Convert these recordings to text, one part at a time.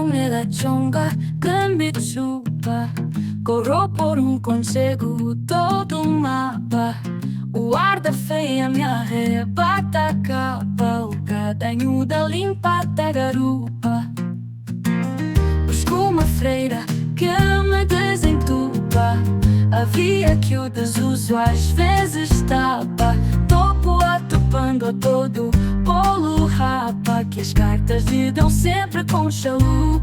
cartomera chonga que me chupa. Corro por conchego todo um mapa. O ar da feia me arrebata a capa. O cadanho da limpa da garupa. Busco uma freira que me desentupa. A via que o desuso às vezes tapa. Topo atopando a todo bolo rapa. Que as cartas lhe dão sempre com chalupa.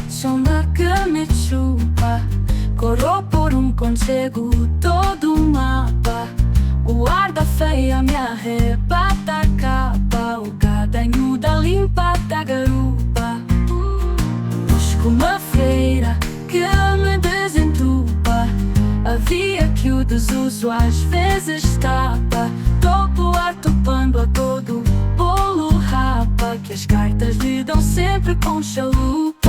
Chonga que me chupa. Corro por conchego todo um mapa. O ar da feia me arrebata a capa. O cadanho da limpa da garupa. Busco uma feira que me desentupa. A via que o desuso às vezes tapa. Topo ar topando a todo bolo rapa. Que as cartas lhe dão sempre com chalupa.